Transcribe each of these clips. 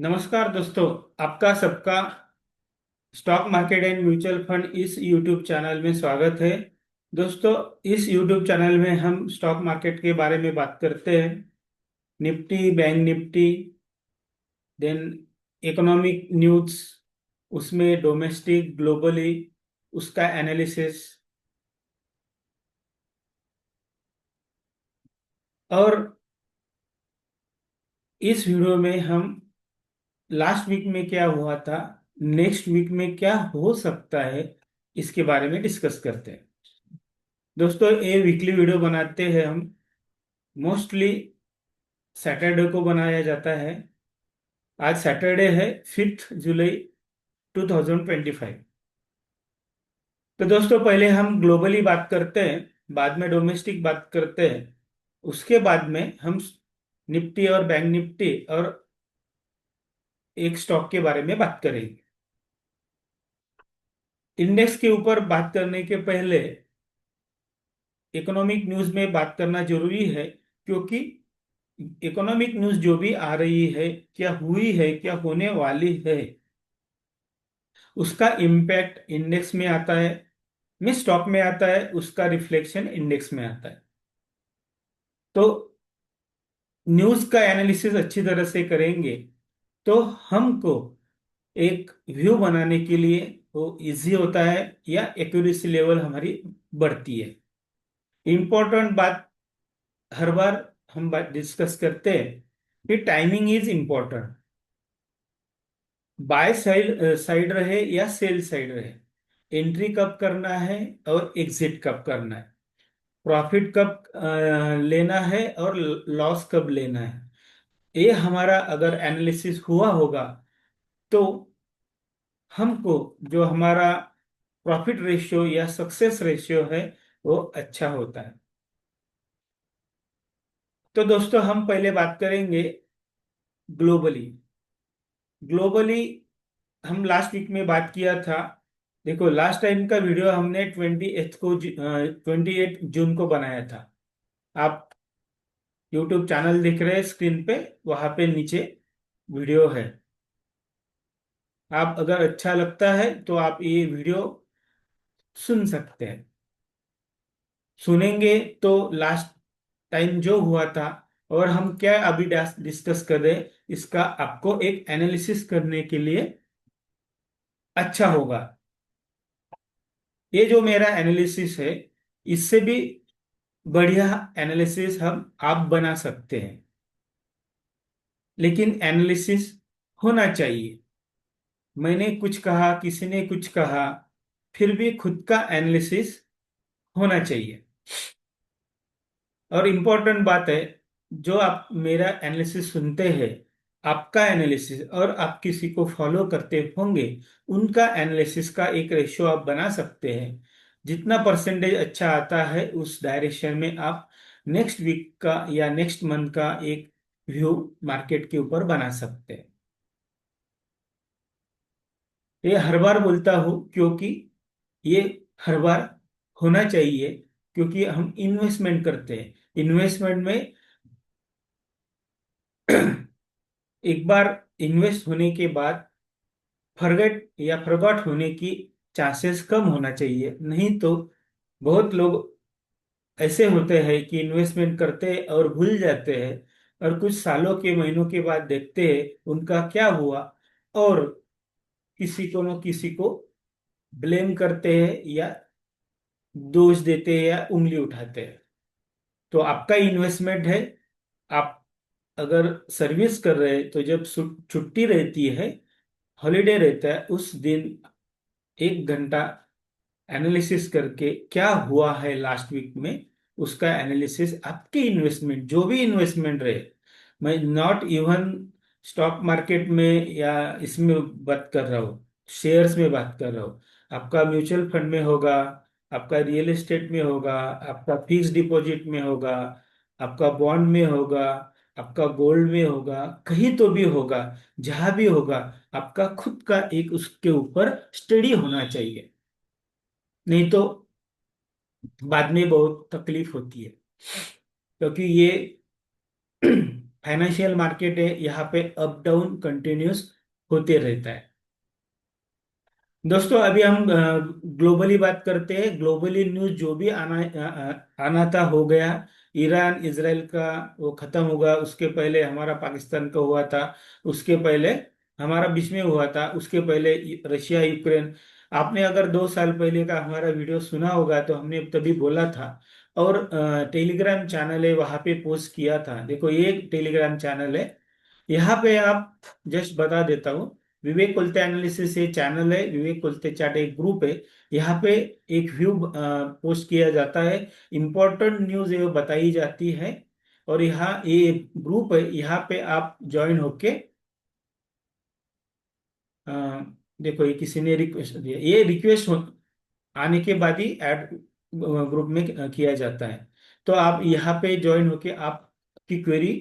नमस्कार दोस्तों। आपका सबका stock market and mutual fund इस यूट्यूब चैनल में स्वागत है। दोस्तों, इस यूट्यूब चैनल में हम स्टॉक मार्केट के बारे में बात करते हैं। Nifty, bank Nifty, then economic news, उसमें डोमेस्टिक ग्लोबली उसका एनालिसिस। और इस वीडियो में हम लास्ट वीक में क्या हुआ था, नेक्स्ट वीक में क्या हो सकता है, इसके बारे में डिस्कस करते हैं। दोस्तों, ये वीकली वीडियो बनाते हैं हम। मोस्टली सैटरडे को बनाया जाता है। आज सैटरडे है, 5 जुलाई 2025। तो दोस्तों, पहले हम ग्लोबली बात करते हैं, बाद में डोमेस्टिक बात करते हैं। उसके बाद में हम निफ्टी और बैंक निफ्टी और एक स्टॉक के बारे में बात करेंगे। इंडेक्स के ऊपर बात करने के पहले इकोनॉमिक न्यूज में बात करना जरूरी है, क्योंकि इकोनॉमिक न्यूज जो भी आ रही है, क्या हुई है, क्या होने वाली है, उसका इम्पैक्ट इंडेक्स में आता है, में स्टॉक में आता है, उसका रिफ्लेक्शन इंडेक्स में आता है। तो न्यूज का एनालिसिस अच्छी तरह से करेंगे तो हमको एक व्यू बनाने के लिए वो इजी होता है, या एक्यूरेसी लेवल हमारी बढ़ती है। इंपॉर्टेंट बात हर बार हम बात डिस्कस करते हैं कि timing is important. By side side रहे या सेल साइड रहे, एंट्री कब करना है और एग्जिट कब करना है, प्रॉफिट कब लेना है और लॉस कब लेना है, ये हमारा अगर एनालिसिस हुआ होगा तो हमको जो हमारा प्रॉफिट रेशियो या सक्सेस रेशियो है वो अच्छा होता है। तो दोस्तों, हम पहले बात करेंगे ग्लोबली। ग्लोबली हम लास्ट वीक में बात किया था। देखो, लास्ट टाइम का वीडियो हमने 28 जून को बनाया था। आप यूट्यूब चैनल दिख रहे हैं स्क्रीन पे, वहां पे नीचे वीडियो है। आप अगर अच्छा लगता है तो आप ये वीडियो सुन सकते हैं। सुनेंगे तो लास्ट टाइम जो हुआ था और हम क्या अभी डिस्कस कर रहे हैं, इसका आपको एक एनालिसिस करने के लिए अच्छा होगा। ये जो मेरा एनालिसिस है, इससे भी बढ़िया एनालिसिस हम आप बना सकते हैं, लेकिन एनालिसिस होना चाहिए। मैंने कुछ कहा, किसी ने कुछ कहा, फिर भी खुद का एनालिसिस होना चाहिए। और इम्पोर्टेंट बात है, जो आप मेरा एनालिसिस सुनते हैं, आपका एनालिसिस और आप किसी को फॉलो करते होंगे, उनका एनालिसिस का एक रेशियो आप बना सकते हैं। जितना परसेंटेज अच्छा आता है, उस डायरेक्शन में आप नेक्स्ट वीक का या नेक्स्ट मंथ का एक व्यू मार्केट के ऊपर बना सकते हैं। ये हर बार बोलता हूँ, क्योंकि ये हर बार होना चाहिए, क्योंकि हम इन्वेस्टमेंट करते हैं। इन्वेस्टमेंट में एक बार इन्वेस्ट होने के बाद फॉरगेट या फॉरगॉट होने की चांसेस कम होना चाहिए। नहीं तो बहुत लोग ऐसे होते हैं कि इन्वेस्टमेंट करते हैं और भूल जाते हैं, और कुछ सालों के महीनों के बाद देखते हैं उनका क्या हुआ, और किसी को न किसी को ब्लेम करते हैं या दोष देते हैं या उंगली उठाते हैं। तो आपका इन्वेस्टमेंट है। आप अगर सर्विस कर रहे हैं तो जब छुट्टी रहती है, हॉलीडे रहता है, उस दिन 1 घंटा एनालिसिस करके क्या हुआ है लास्ट वीक में, उसका एनालिसिस आपके इन्वेस्टमेंट जो भी इन्वेस्टमेंट रहे, मैं नॉट इवन स्टॉक मार्केट में या इसमें बात कर रहा हूँ, शेयर्स में बात कर रहा हूँ। आपका म्यूचुअल फंड में होगा, आपका रियल एस्टेट में होगा, आपका फिक्स डिपॉजिट में होगा, आपका बॉन्ड में होगा, आपका गोल्ड में होगा, कहीं तो भी होगा, जहां भी होगा, आपका खुद का एक उसके ऊपर स्टडी होना चाहिए। नहीं तो बाद में बहुत तकलीफ होती है, क्योंकि ये फाइनेंशियल मार्केट है, यहाँ पे अप डाउन कंटिन्यूस होते रहता है। दोस्तों अभी हम ग्लोबली बात करते हैं। ग्लोबली न्यूज जो भी आना था हो गया। ईरान इजराइल का वो खत्म होगा, उसके पहले हमारा पाकिस्तान का हुआ था, उसके पहले हमारा बीच में हुआ था, उसके पहले रशिया यूक्रेन। आपने अगर 2 साल पहले का हमारा वीडियो सुना होगा तो हमने तभी बोला था। और टेलीग्राम चैनल है, वहां पे पोस्ट किया था। देखो ये टेलीग्राम चैनल है, यहाँ पे आप जस्ट बता देता हूँ। विवेक कोलते एनालिसिस ये चैनल है, विवेक कोलते चार्ट एक ग्रुप है। यहाँ पे एक व्यू पोस्ट किया जाता है, इंपॉर्टेंट न्यूज ये बताई जाती है। और यहाँ ये एक ग्रुप है, यहाँ पे आप ज्वाइन होके अ, देखो ये किसी ने रिक्वेस्ट दिया, ये रिक्वेस्ट आने के बाद ही ऐड ग्रुप में किया जाता है। तो आप यहाँ पे ज्वाइन होके आपकी क्वेरी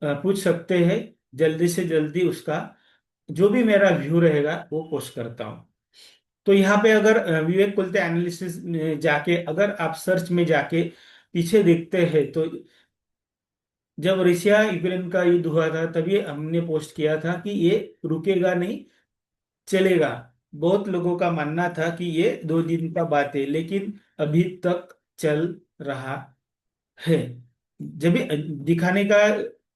पूछ सकते हैं। जल्दी से जल्दी उसका जो भी मेरा व्यू रहेगा वो पोस्ट करता हूँ। तो यहाँ पे अगर विवेक कुलते एनालिसिस में जाके अगर आप सर्च में जाके पीछे देखते हैं तो जब रशिया यूक्रेन का युद्ध हुआ था तभी हमने पोस्ट किया था कि ये रुकेगा नहीं, चलेगा। बहुत लोगों का मानना था कि ये 2 दिन का बात है, लेकिन अभी तक चल रहा है। जब भी दिखाने का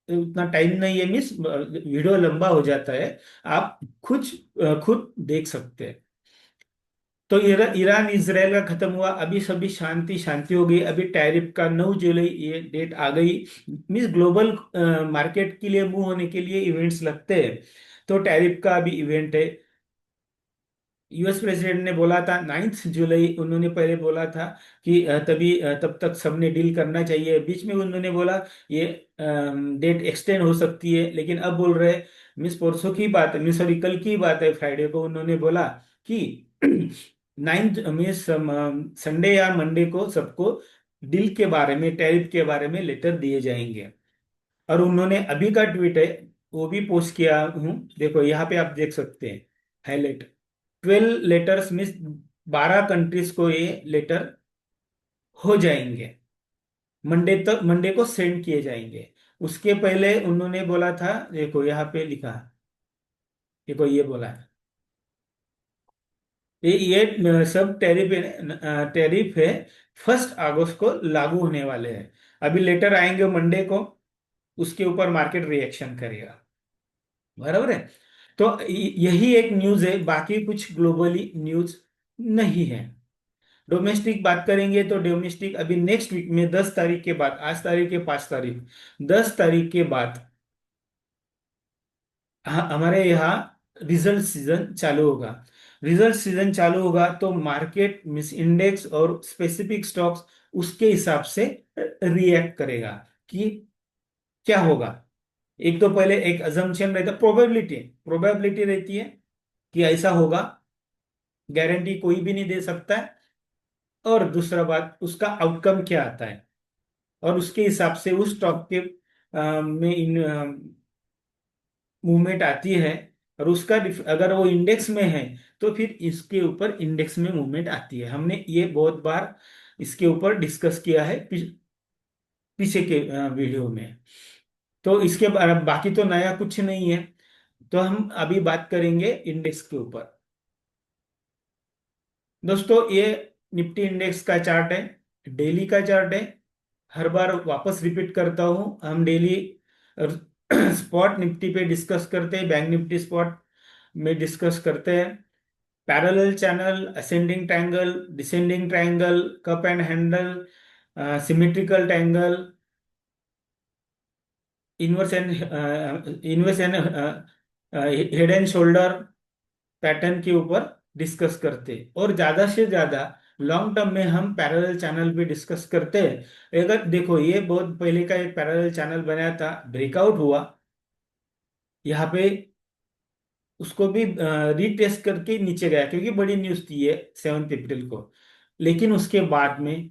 उतना टाइम नहीं है, मिस वीडियो लंबा हो जाता है। आप खुद देख सकते हैं। तो ईरान इजराइल का खत्म हुआ, अभी सभी शांति शांति हो गई। अभी टैरिफ का 9 जुलाई ये डेट आ गई। मीन्स ग्लोबल मार्केट के लिए मूव होने के लिए इवेंट्स लगते हैं। तो टैरिफ का अभी इवेंट है। यूएस प्रेसिडेंट ने बोला था 9 जुलाई, उन्होंने पहले बोला था कि तब तक सबने डील करना चाहिए। बीच में उन्होंने बोला ये डेट एक्सटेंड हो सकती है, लेकिन अब बोल रहे मिस परसों की बात है, मिस सॉरी कल की बात है, फ्राइडे को उन्होंने बोला कि 9 मिस संडे या मंडे को सबको डील के बारे में, टैरिफ के बारे में लेटर दिए जाएंगे। और उन्होंने अभी का ट्वीट है वो भी पोस्ट किया हूँ, देखो यहाँ पे आप देख सकते हैं हाईलाइट। 12 लेटर्स मीन्स 12 कंट्रीज को ये लेटर हो जाएंगे, मंडे को सेंड किए जाएंगे। उसके पहले उन्होंने बोला था, देखो यहाँ पे लिखा, देखो ये बोला है, ये सब टैरिफ है 1 अगस्त को लागू होने वाले हैं। अभी लेटर आएंगे मंडे को, उसके ऊपर मार्केट रिएक्शन करेगा। बराबर है। तो यही एक न्यूज है, बाकी कुछ ग्लोबली न्यूज नहीं है। डोमेस्टिक बात करेंगे तो डोमेस्टिक अभी नेक्स्ट वीक में 10 तारीख के बाद, आज तारीख है 5 तारीख, 10 तारीख के बाद हमारे यहाँ रिजल्ट सीजन चालू होगा। रिजल्ट सीजन चालू होगा तो मार्केट मिस इंडेक्स और स्पेसिफिक स्टॉक्स उसके हिसाब से रिएक्ट करेगा कि क्या होगा। एक तो पहले एक अजम्पशन रहता, प्रोबेबिलिटी प्रोबेबिलिटी रहती है कि ऐसा होगा, गारंटी कोई भी नहीं दे सकता है। और दूसरा बात उसका आउटकम क्या आता है, और उसके हिसाब से उस स्टॉक के में इन मूवमेंट आती है। और उसका अगर वो इंडेक्स में है तो फिर इसके ऊपर इंडेक्स में मूवमेंट आती है। हमने ये बहुत बार इसके ऊपर डिस्कस किया है पीछे के वीडियो में। तो इसके बाकी तो नया कुछ नहीं है। तो हम अभी बात करेंगे इंडेक्स के ऊपर। दोस्तों ये निफ्टी इंडेक्स का चार्ट है, डेली का चार्ट है। हर बार वापस रिपीट करता हूँ, हम डेली स्पॉट निफ्टी पे डिस्कस करते हैं, बैंक निफ्टी स्पॉट में डिस्कस करते हैं। Parallel channel, ascending triangle, descending triangle, cup and handle, symmetrical triangle, inverse and head and shoulder pattern के ऊपर डिस्कस करते हैं। और ज्यादा से ज्यादा लॉन्ग टर्म में हम पैरेलल चैनल पे डिस्कस करते हैं। अगर देखो ये बहुत पहले का एक पैरेलल चैनल बनाया था, ब्रेकआउट हुआ यहाँ पे, उसको भी रीटेस्ट करके नीचे गया क्योंकि बड़ी न्यूज थी ये 7 अप्रैल को। लेकिन उसके बाद में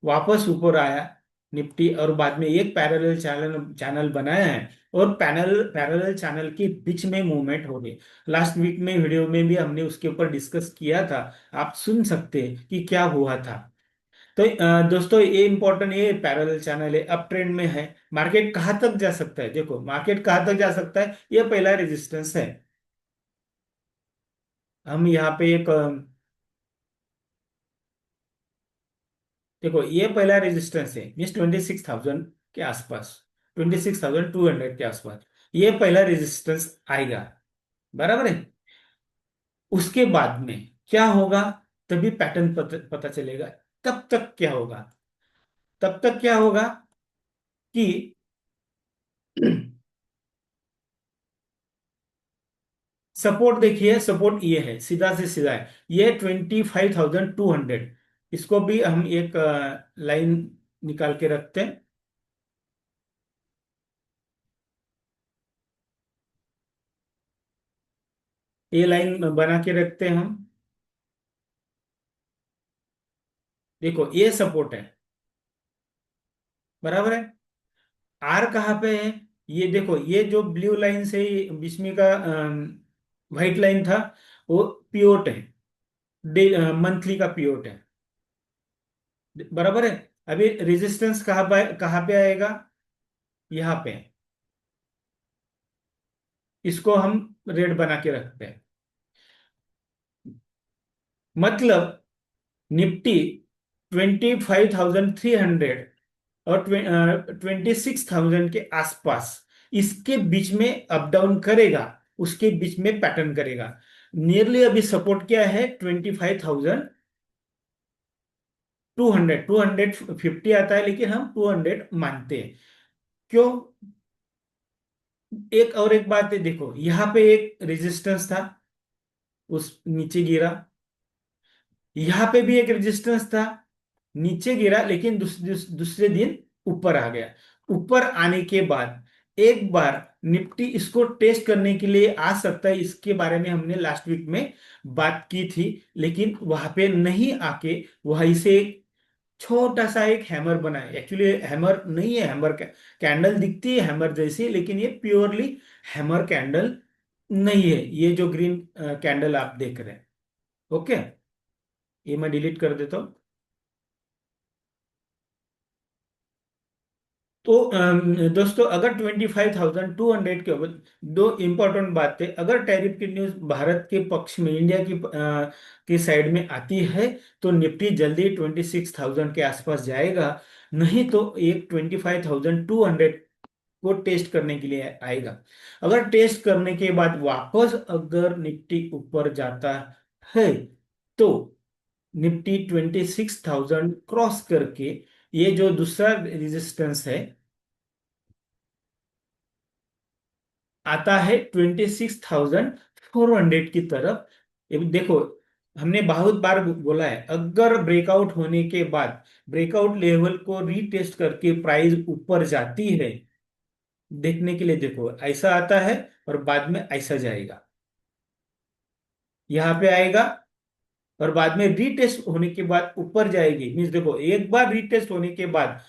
वापस ऊपर आया निफ्टी, और बाद में एक पैरेलल चैनल चैनल बनाया है, और पैरेलल चैनल के बीच में मूवमेंट हो गई। लास्ट वीक में वीडियो में भी हमने उसके ऊपर डिस्कस किया था, आप सुन सकते हैं कि क्या हुआ था। तो दोस्तों ये इंपॉर्टेंट, ये पैरेलल चैनल है, अप ट्रेंड में है। मार्केट कहाँ तक जा सकता है, देखो मार्केट कहाँ तक जा सकता है, ये पहला रेजिस्टेंस है। हम यहाँ पे एक देखो ये पहला रेजिस्टेंस है, मीन्स 26,000 के आसपास, 26,200 के आसपास ये पहला रेजिस्टेंस आएगा, बराबर है। उसके बाद में क्या होगा, तभी पैटर्न पता चलेगा। तब तक क्या होगा, तब तक क्या होगा कि सपोर्ट देखिए, सपोर्ट ये है, सीधा से सीधा है, ये 25,200। इसको भी हम एक लाइन निकाल के रखते हैं, ये लाइन बना के रखते हैं हम। देखो ये सपोर्ट है, बराबर है। आर कहाँ पे है, ये देखो, ये जो ब्लू लाइन से बीच में का व्हाइट लाइन था, वो पियोट है, मंथली का पियोट है, बराबर है। अभी रेजिस्टेंस कहाँ पे आएगा, यहाँ पे। इसको हम रेड बना के रखते हैं, मतलब निफ्टी 25,300 और 26,000 के आसपास, इसके बीच में अप डाउन करेगा, उसके बीच में पैटर्न करेगा। नियरली अभी सपोर्ट क्या है, 25,200, 250 आता है, लेकिन हम 200 मानते हैं। क्यों, एक और एक बात है, देखो यहाँ पे एक रेजिस्टेंस था, उस नीचे गिरा, यहाँ पे भी एक रेजिस्टेंस था, नीचे गिरा, लेकिन दूसरे दिन ऊपर आ गया। ऊपर आने के बाद एक बार निफ्टी इसको टेस्ट करने के लिए आ सकता है, इसके बारे में हमने लास्ट वीक में बात की थी, लेकिन वहां पे नहीं आके वहीं से एक छोटा सा एक हैमर बना है। एक्चुअली हैमर नहीं है, हैमर कैंडल दिखती है हैमर जैसी, लेकिन ये प्योरली हैमर कैंडल नहीं है, ये जो ग्रीन कैंडल आप देख रहे हैं। ओके, ये मैं डिलीट कर देता हूँ। तो दोस्तों, अगर 25,200 के ऊपर, दो इंपॉर्टेंट बातें, अगर टैरिफ की न्यूज भारत के पक्ष में, इंडिया की साइड में आती है, तो निफ्टी जल्दी 26,000 के आसपास जाएगा। नहीं तो एक 25,200 को टेस्ट करने के लिए आएगा। अगर टेस्ट करने के बाद वापस अगर निफ्टी ऊपर जाता है, तो निफ्टी 26,000 क्रॉस करके, ये जो दूसरा रेजिस्टेंस है, आता है 26,400 की तरफ। ये देखो, हमने बहुत बार बोला है, अगर ब्रेकआउट होने के बाद ब्रेकआउट लेवल को रीटेस्ट करके प्राइस ऊपर जाती है, देखने के लिए देखो ऐसा आता है, और बाद में ऐसा जाएगा, यहाँ पे आएगा, और बाद में रीटेस्ट होने के बाद ऊपर जाएगी। मीन्स देखो, एक बार रीटेस्ट होने के बाद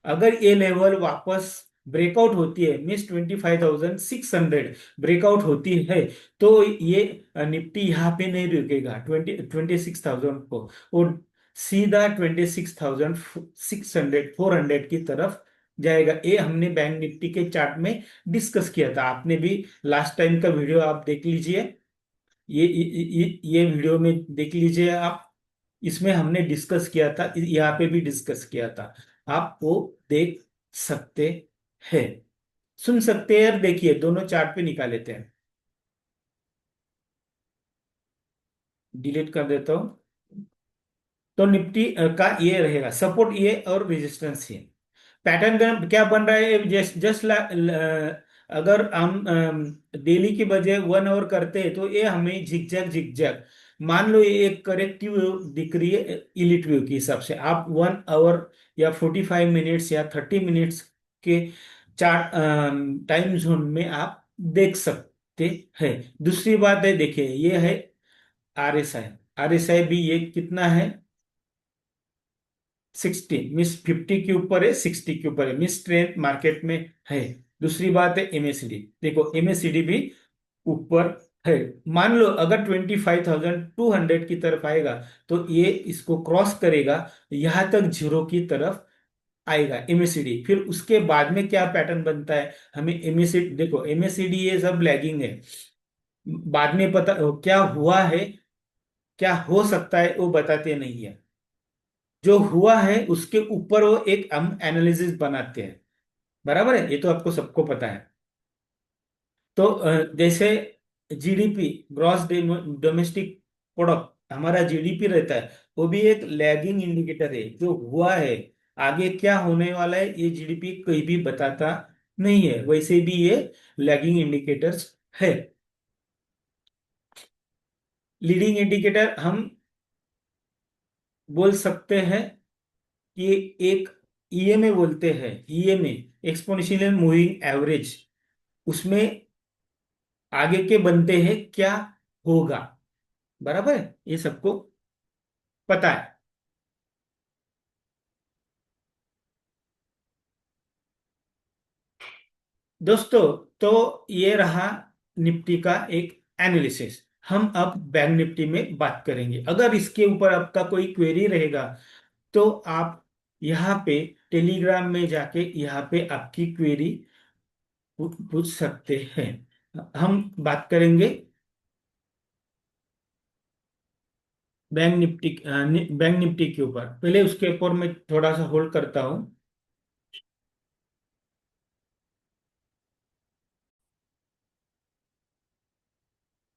अगर ये लेवल वापस ब्रेकआउट होती है, मीन्स 25,600 ब्रेकआउट होती है, तो ये निफ्टी यहाँ पे नहीं रुकेगा 26,000 को, वो सीधा 26,600 400 की तरफ जाएगा। ये हमने बैंक निफ्टी के चार्ट में डिस्कस किया था, आपने भी लास्ट टाइम का वीडियो आप देख लीजिए, ये वीडियो में देख लीजिए आप, इसमें हमने डिस्कस किया था, यहाँ पे भी डिस्कस किया था, आप वो देख सकते हैं, सुन सकते हैं। और देखिए दोनों चार्ट पे निकाल लेते हैं, डिलीट कर देता हूँ। तो निफ्टी का ये रहेगा सपोर्ट, ये और रेजिस्टेंस ये पैटर्न का क्या बन रहा है, जस्ट जस्ट अगर हम डेली के बजाय 1 आवर करते हैं, तो ये हमें झिकझैक झिकझैक, मान लो ये एक करेक्टिव दिख रही है इलिट व्यू के हिसाब से, आप 1 आवर या 45 मिनट्स या 30 मिनट्स के चार्ट टाइम जोन में आप देख सकते हैं। दूसरी बात है, देखिए ये है आरएसआई, आरएसआई भी ये कितना है, 60, मीन्स 50 के ऊपर है, 60 के ऊपर है, मीन्स स्ट्रेंथ मार्केट में है। दूसरी बात है एमएसीडी, देखो एमएसीडी भी ऊपर है। मान लो अगर 25,200 की तरफ आएगा तो ये इसको क्रॉस करेगा, यहां तक जीरो की तरफ आएगा एमएसीडी। फिर उसके बाद में क्या पैटर्न बनता है, हमें एमएसीडी, देखो एमएसीडी ये सब लैगिंग है, बाद में पता क्या हुआ है, क्या हो सकता है वो बताते नहीं है। जो हुआ है उसके ऊपर वो एक हम एनालिसिस बनाते हैं, बराबर है, ये तो आपको सबको पता है। तो जैसे जीडीपी, ग्रॉस डोमेस्टिक प्रोडक्ट, हमारा जीडीपी रहता है, वो भी एक लैगिंग इंडिकेटर है। जो हुआ है, आगे क्या होने वाला है, ये जीडीपी कहीं भी बताता नहीं है, वैसे भी ये लैगिंग इंडिकेटर्स है। लीडिंग इंडिकेटर हम बोल सकते हैं कि एक ईएमए बोलते हैं, ईएमए एक्सपोनेंशियल मूविंग एवरेज, उसमें आगे के बनते हैं क्या होगा, बराबर है, ये सबको पता है। दोस्तों, तो ये रहा निफ्टी का एक एनालिसिस। हम अब बैंक निफ्टी में बात करेंगे। अगर इसके ऊपर आपका कोई क्वेरी रहेगा तो आप यहाँ पे टेलीग्राम में जाके यहाँ पे आपकी क्वेरी पूछ सकते हैं। हम बात करेंगे बैंक निफ्टी के ऊपर। पहले उसके ऊपर मैं थोड़ा सा होल्ड करता हूँ।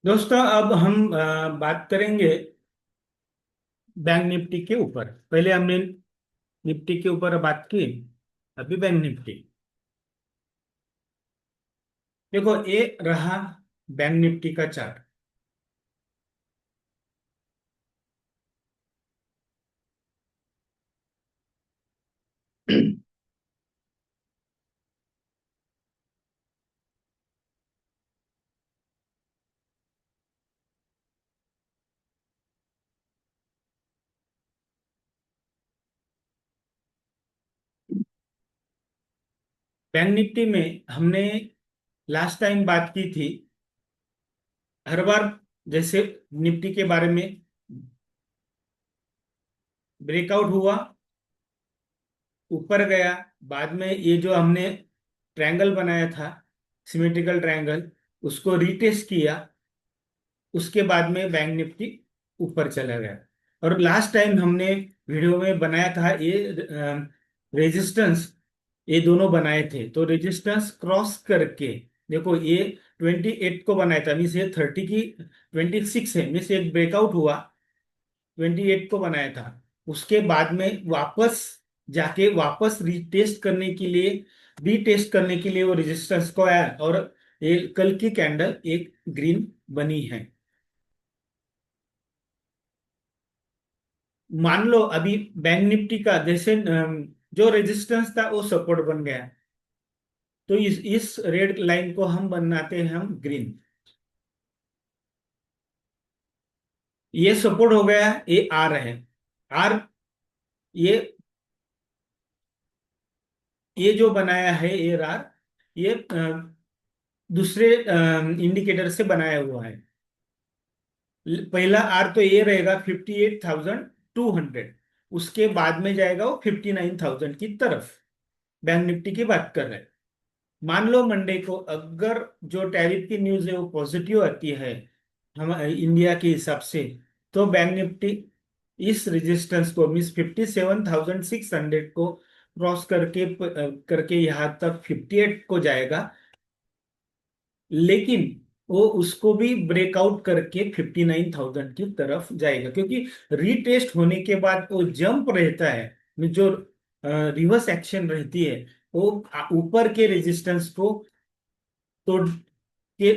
दोस्तों, अब हम बात करेंगे बैंक निफ्टी के ऊपर। पहले हमने निफ्टी के ऊपर बात की, अभी बैंक निफ्टी। देखो ये रहा बैंक निफ्टी का चार्ट। बैंक निफ्टी में हमने लास्ट टाइम बात की थी, हर बार जैसे निफ्टी के बारे में ब्रेकआउट हुआ, ऊपर गया, बाद में ये जो हमने ट्रायंगल बनाया था, सिमेट्रिकल ट्रायंगल, उसको रीटेस्ट किया, उसके बाद में बैंक निफ्टी ऊपर चला गया। और लास्ट टाइम हमने वीडियो में बनाया था ये रेजिस्टेंस, ये दोनों बनाए थे, तो रेजिस्टेंस क्रॉस करके देखो ये 28 को बनाया था, मीन्स ये 30 की 26 है, मीन्स एक ब्रेकआउट हुआ, 28 को बनाया था। उसके बाद में वापस जाके वापस रीटेस्ट करने के लिए, रीटेस्ट करने के लिए वो रेजिस्टेंस को आया, और ये कल की कैंडल एक ग्रीन बनी है। मान लो अभी बैंक निफ्टी का जैसे जो रेजिस्टेंस था वो सपोर्ट बन गया, तो इस रेड लाइन को हम बनाते हैं हम ग्रीन। ये सपोर्ट हो गया, ये आर है, आर, ये ये जो बनाया है ये आर, ये दूसरे इंडिकेटर से बनाया हुआ है। पहला आर तो ये रहेगा 58,200, उसके बाद में जाएगा वो 59,000 की तरफ। बैंक निफ्टी की बात कर रहे हैं। मान लो मंडे को अगर जो टैरिफ की न्यूज है वो पॉजिटिव आती है हम इंडिया के हिसाब से, तो बैंक निफ्टी इस रेजिस्टेंस को, मीन्स 57,600 को क्रॉस करके यहाँ तक 58 को जाएगा। लेकिन वो उसको भी ब्रेकआउट करके 59,000 की तरफ जाएगा, क्योंकि रीटेस्ट होने के बाद वो जंप रहता है, जो रिवर्स एक्शन रहती है, वो ऊपर के रेजिस्टेंस को तोड़ के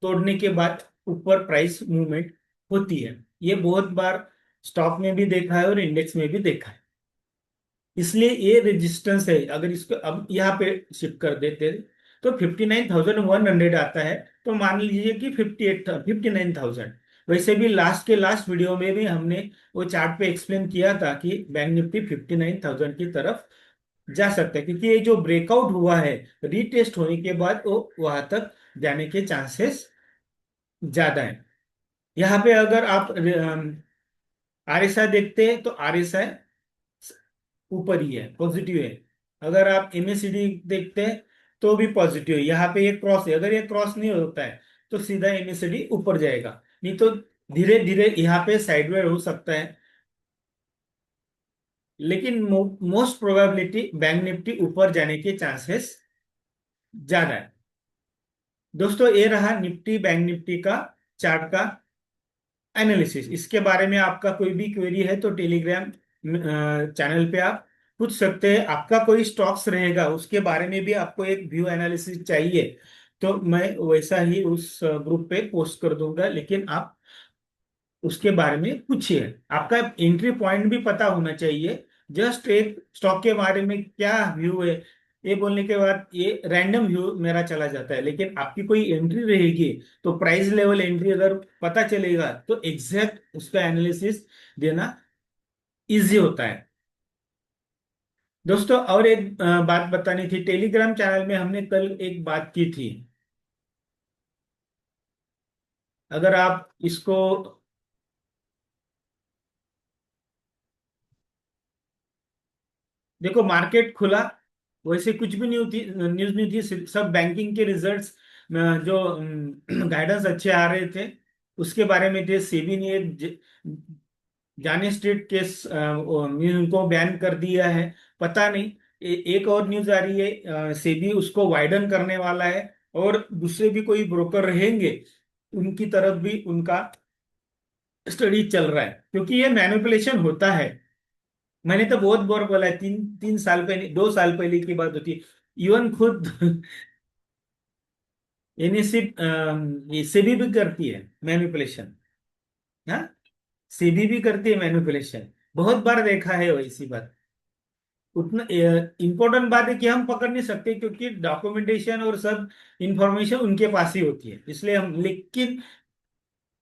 तोड़ने के बाद ऊपर प्राइस मूवमेंट होती है। ये बहुत बार स्टॉक में भी देखा है और इंडेक्स में भी देखा है। इसलिए ये रेजिस्टेंस है, अगर इसको अब यहाँ पे शिफ्ट कर देते तो 59,100 आता है, तो मान लीजिए कि 59,000। वैसे भी लास्ट के लास्ट वीडियो में भी हमने वो चार्ट पे एक्सप्लेन किया था कि बैंक निफ्टी 59,000 की तरफ जा सकता है, क्योंकि ये जो ब्रेकआउट हुआ है रीटेस्ट होने के बाद वो वहां तक जाने के चांसेस ज्यादा है। यहाँ पे अगर आप आरएसआई देखते हैं तो आरएसआई ऊपर ही है, पॉजिटिव है। अगर आप एमएसीडी देखते हैं तो भी पॉजिटिव है। यहाँ पे ये क्रॉस है, अगर ये क्रॉस नहीं होता है तो सीधा एमएसीडी ऊपर जाएगा, नहीं तो धीरे धीरे यहाँ पे साइडवेज हो सकता है। लेकिन मोस्ट प्रोबेबिलिटी बैंक निफ्टी ऊपर जाने के चांसेस ज्यादा है। दोस्तों ये रहा निफ्टी बैंक निफ्टी का चार्ट का एनालिसिस। इसके बारे में आपका कोई भी क्वेरी है तो टेलीग्राम चैनल पे आप पूछ सकते हैं। आपका कोई स्टॉक्स रहेगा उसके बारे में भी आपको एक व्यू एनालिसिस चाहिए तो मैं वैसा ही उस ग्रुप पे पोस्ट कर दूंगा, लेकिन आप उसके बारे में पूछिए। आपका एंट्री पॉइंट भी पता होना चाहिए। जस्ट एक स्टॉक के बारे में क्या व्यू है ये बोलने के बाद ये रैंडम व्यू मेरा चला जाता है, लेकिन आपकी कोई एंट्री रहेगी तो प्राइस लेवल एंट्री अगर पता चलेगा तो एग्जैक्ट उसका एनालिसिस देना इजी होता है। दोस्तों और एक बात बतानी थी, टेलीग्राम चैनल में हमने कल एक बात की थी। अगर आप इसको देखो, मार्केट खुला, वैसे कुछ भी न्यूज नहीं थी, सब बैंकिंग के रिजल्ट्स जो गाइडेंस अच्छे आ रहे थे उसके बारे में थे। सेबी ने जाने स्ट्रीट केस उनको बैन कर दिया है। पता नहीं एक और न्यूज आ रही है, सेबी उसको वाइडन करने वाला है और दूसरे भी कोई ब्रोकर रहेंगे उनकी तरफ भी उनका स्टडी चल रहा है, क्योंकि ये मैनिपुलेशन होता है। मैंने तो बहुत बार बोला है, 3 3 साल पहले, 2 साल पहले की बात होती। इवन खुद एनएससी ये सेबी भी करती है मैनिपुलेशन। हाँ, सेबी भी करती है मैनिपुलेशन, बहुत बार देखा है वैसी बात। उतना इंपॉर्टेंट बात है कि हम पकड़ नहीं सकते क्योंकि डॉक्यूमेंटेशन और सब इंफॉर्मेशन उनके पास ही होती है, इसलिए हम, लेकिन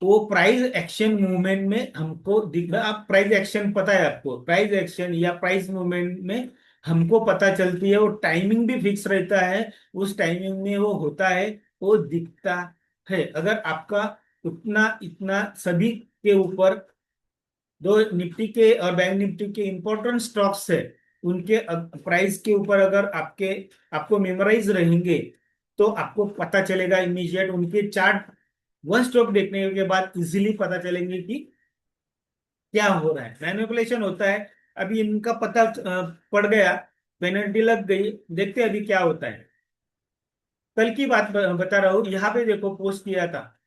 वो प्राइस एक्शन मूवमेंट में हमको दिख रहा। आप प्राइस एक्शन पता है आपको, प्राइस एक्शन या प्राइस मूवमेंट में हमको पता चलती है, वो टाइमिंग भी फिक्स रहता है, उस टाइमिंग में वो होता है, वो दिखता है। अगर आपका उतना इतना सभी के ऊपर दो निफ्टी के और बैंक निफ्टी के इंपॉर्टेंट स्टॉक्स है उनके प्राइस के ऊपर अगर आपको मेमोराइज रहेंगे तो आपको पता चलेगा इमीडिएट। उनके चार्ट वन स्टॉक देखने के बाद इजीली पता चलेंगे कि क्या हो रहा है, मैनिपुलेशन होता है। अभी इनका पता पड़ गया, पेनल्टी लग गई, देखते हैं अभी क्या होता है। कल की बात बता रहा हूँ, यहाँ पे देखो पोस्ट किया था,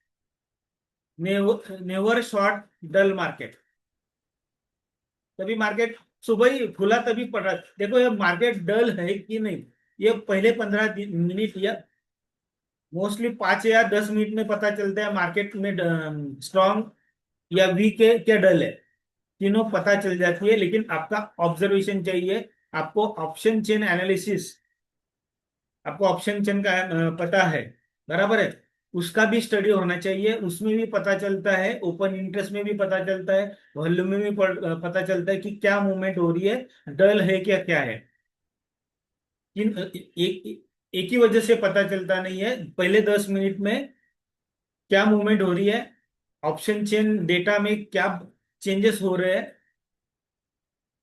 नेवर शॉर्ट डल मार्केट। तभी मार्केट सुबह ही खुला तभी पड़ रहा। देखो ये मार्केट डल है कि नहीं, ये पहले 15 मिनट या मोस्टली 5 या 10 मिनट में पता चलता है मार्केट में स्ट्रॉन्ग या वीक है क्या डल है, तीनों पता चल जाती है। लेकिन आपका ऑब्जर्वेशन चाहिए, आपको ऑप्शन चेन एनालिसिस, आपको ऑप्शन चेन का पता है, बराबर है, उसका भी स्टडी होना चाहिए। उसमें भी पता चलता है, ओपन इंटरेस्ट में भी पता चलता है, वॉल्यूम में भी पता चलता है कि क्या मूवमेंट हो रही है, डल है क्या क्या है। एक ही वजह से पता चलता नहीं है, पहले 10 मिनट में क्या मूवमेंट हो रही है, ऑप्शन चेन डेटा में क्या चेंजेस हो रहे हैं,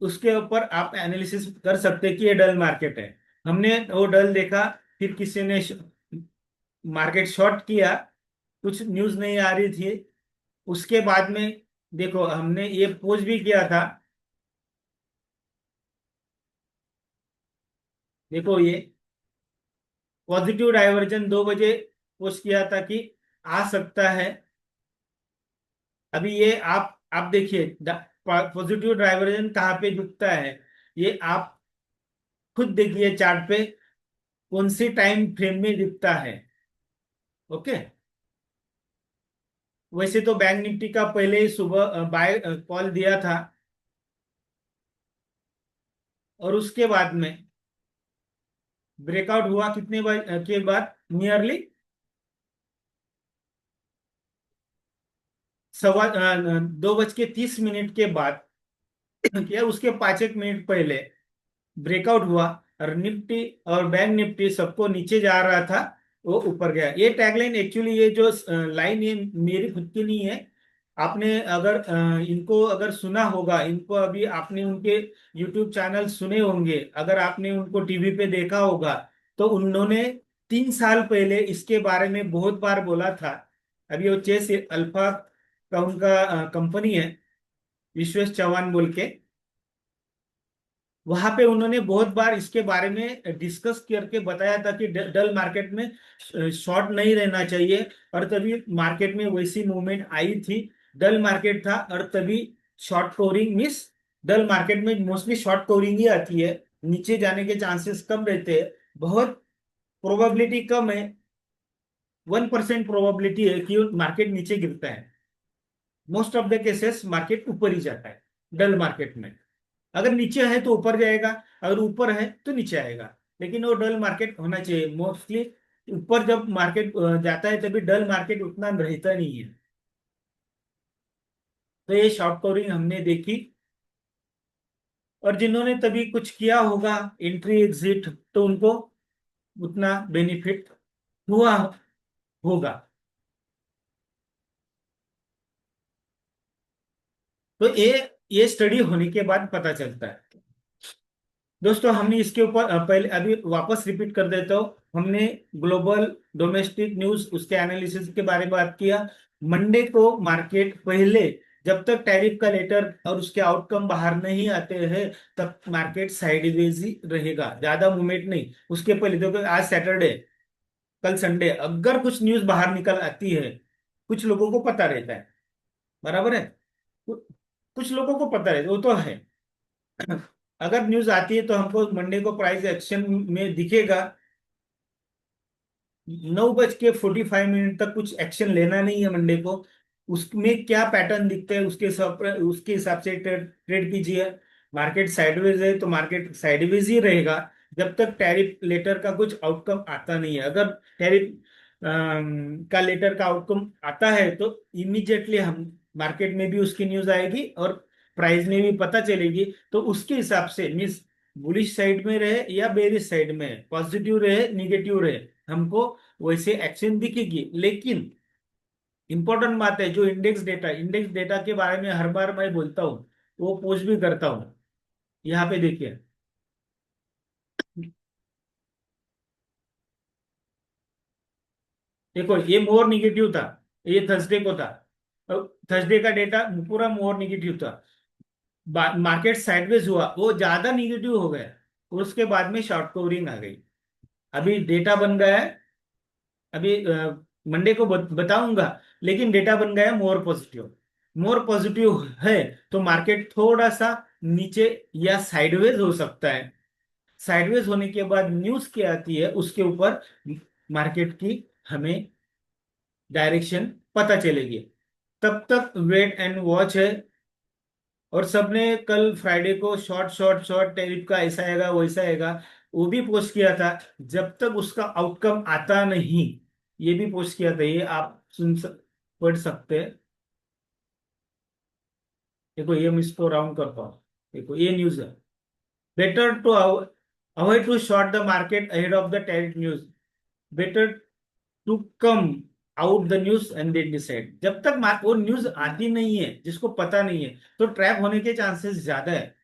उसके ऊपर आप एनालिसिस कर सकते हैं कि ये डल मार्केट है। हमने वो डल देखा, फिर किसी ने मार्केट शॉर्ट किया, कुछ न्यूज नहीं आ रही थी, उसके बाद में देखो हमने ये पोस्ट भी किया था। देखो ये पॉजिटिव डाइवर्जन 2 बजे पोस्ट किया था कि आ सकता है। अभी ये आप देखिए पॉजिटिव डाइवर्जन कहाँ पे दिखता है, ये आप खुद देखिए चार्ट पे कौन सी टाइम फ्रेम में दिखता है। ओके, वैसे तो बैंक निफ्टी का पहले ही सुबह बाय कॉल दिया था, और उसके बाद में ब्रेकआउट हुआ कितने के बाद, नियरली 2:30 के बाद क्या, उसके 5 एक मिनट पहले ब्रेकआउट हुआ और निफ्टी और बैंक निफ्टी सबको नीचे जा रहा था। वो ऊपर गया। ये टैगलाइन एक्चुअली, ये जो लाइन, ये मेरी खुद की नहीं है। आपने अगर इनको अगर सुना होगा, इनको अभी आपने उनके यूट्यूब चैनल सुने होंगे, अगर आपने उनको टीवी पे देखा होगा, तो उन्होंने 3 साल पहले इसके बारे में बहुत बार बोला था। अभी वो चेस अल्फा का उनका कंपनी है, विश्वेश चौहान बोल के। वहां पे उन्होंने बहुत बार इसके बारे में डिस्कस करके बताया था कि डल मार्केट में शॉर्ट नहीं रहना चाहिए। और तभी मार्केट में वैसी मूवमेंट आई थी। डल मार्केट था और तभी शॉर्ट कवरिंग मिस, डल मार्केट में मोस्टली शॉर्ट कवरिंग ही आती है। नीचे जाने के चांसेस कम रहते हैं, बहुत प्रोबेबिलिटी कम है। 1% प्रोबेबिलिटी है कि मार्केट नीचे गिरता है। Most of the cases market ऊपर ही जाता है डल मार्केट में। अगर नीचे है तो ऊपर जाएगा, अगर ऊपर है तो नीचे आएगा। लेकिन वो डल मार्केट होना चाहिए मोस्टली। ऊपर जब मार्केट जाता है तभी डल मार्केट उतना रहता नहीं है। तो ये शॉर्ट कवरिंग हमने देखी। और जिन्होंने तभी कुछ किया होगा एंट्री एग्जिट, तो उनको उतना बेनिफिट हुआ होगा। तो ये स्टडी होने के बाद पता चलता है। दोस्तों, हमने इसके ऊपर पहले अभी वापस रिपीट कर देता हूँ। हमने ग्लोबल डोमेस्टिक न्यूज उसके एनालिसिस के बारे में बात किया। मंडे को मार्केट पहले, जब तक टैरिफ का लेटर और उसके आउटकम बाहर नहीं आते हैं, तब मार्केट साइडवेज ही रहेगा, ज्यादा मूवमेंट नहीं। उसके पहले देखो, आज सैटरडे, कल संडे, अगर कुछ न्यूज बाहर निकल आती है, कुछ लोगों को पता रहता है, बराबर है। कुछ लोगों को पता रहता है, वो तो है। अगर न्यूज आती है तो हमको मंडे को प्राइस एक्शन में दिखेगा। 9:45 तक कुछ एक्शन लेना नहीं है मंडे को। उसमें क्या पैटर्न दिखते हैं उसके हिसाब से ट्रेड कीजिए। मार्केट साइडवेज है तो मार्केट साइडवेज ही रहेगा जब तक टैरिफ लेटर का कुछ आउटकम आता नहीं है। अगर टैरिफ का लेटर का आउटकम आता है तो इमीडिएटली हम मार्केट में भी उसकी न्यूज आएगी और प्राइस में भी पता चलेगी। तो उसके हिसाब से मीन्स बुलिश साइड में रहे या बेरिश साइड में, पॉजिटिव रहे निगेटिव रहे, हमको वैसे एक्शन दिखेगी। लेकिन इंपॉर्टेंट बात है, जो इंडेक्स डेटा के बारे में हर बार मैं बोलता हूँ, वो पोस्ट भी करता हूँ। यहाँ पे देखिए, देखो ये मोर निगेटिव था, ये थर्सडे को था। थर्सडे का डेटा पूरा मोर निगेटिव था। मार्केट साइडवेज हुआ, वो ज्यादा निगेटिव हो गया, उसके बाद में शॉर्ट कवरिंग आ गई। अभी डेटा बन गया है, अभी मंडे को बताऊंगा। लेकिन डेटा बन गया है मोर पॉजिटिव। मोर पॉजिटिव है तो मार्केट थोड़ा सा नीचे या साइडवेज हो सकता है। साइडवेज होने के बाद न्यूज क्या आती है उसके ऊपर मार्केट की हमें डायरेक्शन पता चलेगी। तब तक वेट एंड वॉच है। और सबने कल फ्राइडे को शॉर्ट शॉर्ट शॉर्ट टैरिफ का ऐसा आएगा वैसा आएगा, वो भी पोस्ट किया था। जब तक उसका आउटकम आता नहीं, ये भी पोस्ट किया था, ये आप पढ़ सकते हैं। देखो ये मैं इसको राउंड करता हूँ। देखो ये न्यूज है, better to avoid to short the market ahead of the tariff news, better to come out the news and they decide. जब तक वो न्यूज आती नहीं है, जिसको पता नहीं है, तो ट्रैप होने के चांसेस ज्यादा है।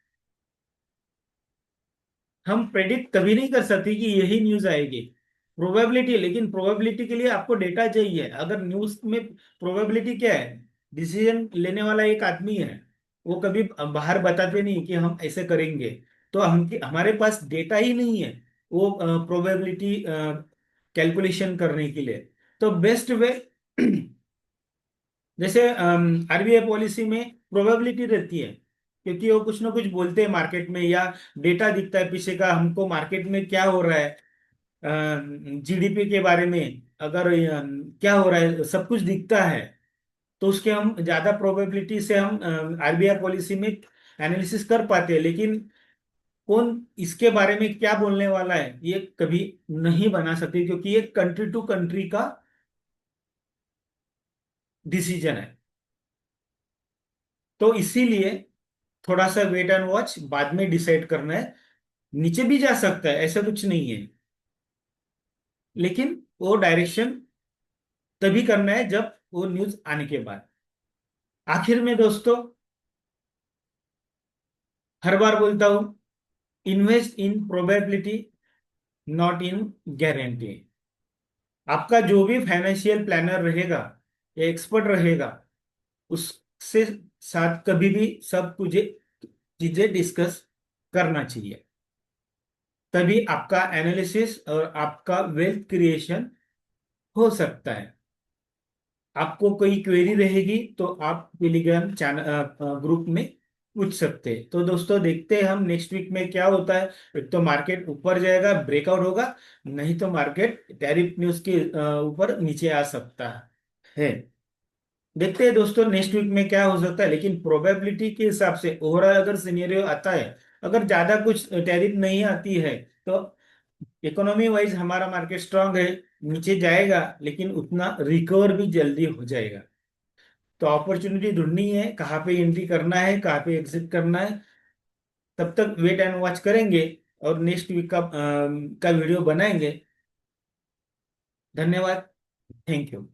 हम प्रेडिक्ट कभी नहीं कर सकते कि यही न्यूज आएगी। प्रोबेबिलिटी, लेकिन प्रोबेबिलिटी के लिए आपको डेटा चाहिए। अगर न्यूज में प्रोबेबिलिटी क्या है, डिसीजन लेने वाला एक आदमी है, वो कभी बाहर बताते नहीं कि हम ऐसे करेंगे। तो हम हमारे पास डेटा ही नहीं है वो प्रोबेबिलिटी कैलकुलेशन करने के लिए। तो बेस्ट वे जैसे आरबीआई पॉलिसी में प्रोबेबिलिटी रहती है, क्योंकि वो कुछ ना कुछ बोलते हैं मार्केट में, या डेटा दिखता है पीछे का हमको मार्केट में क्या हो रहा है, जीडीपी के बारे में, अगर क्या हो रहा है सब कुछ दिखता है। तो उसके हम ज्यादा प्रोबेबिलिटी से हम आरबीआई पॉलिसी में एनालिसिस कर पाते हैं। लेकिन कौन इसके बारे में क्या बोलने वाला है ये कभी नहीं बना सकते, क्योंकि ये कंट्री टू कंट्री का डिसीजन है। तो इसीलिए थोड़ा सा वेट एंड वॉच, बाद में डिसाइड करना है। नीचे भी जा सकता है, ऐसा कुछ नहीं है। लेकिन वो डायरेक्शन तभी करना है जब वो न्यूज आने के बाद। आखिर में दोस्तों, हर बार बोलता हूं, invest in probability, not in guarantee. आपका जो भी फाइनेंशियल प्लानर रहेगा या एक्सपर्ट रहेगा, उससे साथ कभी भी सब कुछ चीजें डिस्कस करना चाहिए। तभी आपका एनालिसिस और आपका वेल्थ क्रिएशन हो सकता है। आपको कोई क्वेरी रहेगी तो आप टेलीग्राम चैनल ग्रुप में पूछ सकते हैं। तो दोस्तों, देखते हैं हम नेक्स्ट वीक में क्या होता है। एक तो मार्केट ऊपर जाएगा, ब्रेकआउट होगा, नहीं तो मार्केट टैरिफ न्यूज के ऊपर नीचे आ सकता है। देखते हैं दोस्तों नेक्स्ट वीक में क्या हो सकता है। लेकिन प्रोबेबिलिटी के हिसाब से ओवरऑल अगर सिनेरियो आता है, अगर ज्यादा कुछ टैरिफ नहीं आती है, तो इकोनॉमी वाइज हमारा मार्केट स्ट्रांग है, नीचे जाएगा लेकिन उतना रिकवर भी जल्दी हो जाएगा। तो अपॉर्चुनिटी ढूंढनी है, कहाँ पे एंट्री करना है, कहाँ पे एग्जिट करना है। तब तक वेट एंड वॉच करेंगे और नेक्स्ट वीक का वीडियो बनाएंगे। धन्यवाद। Thank you.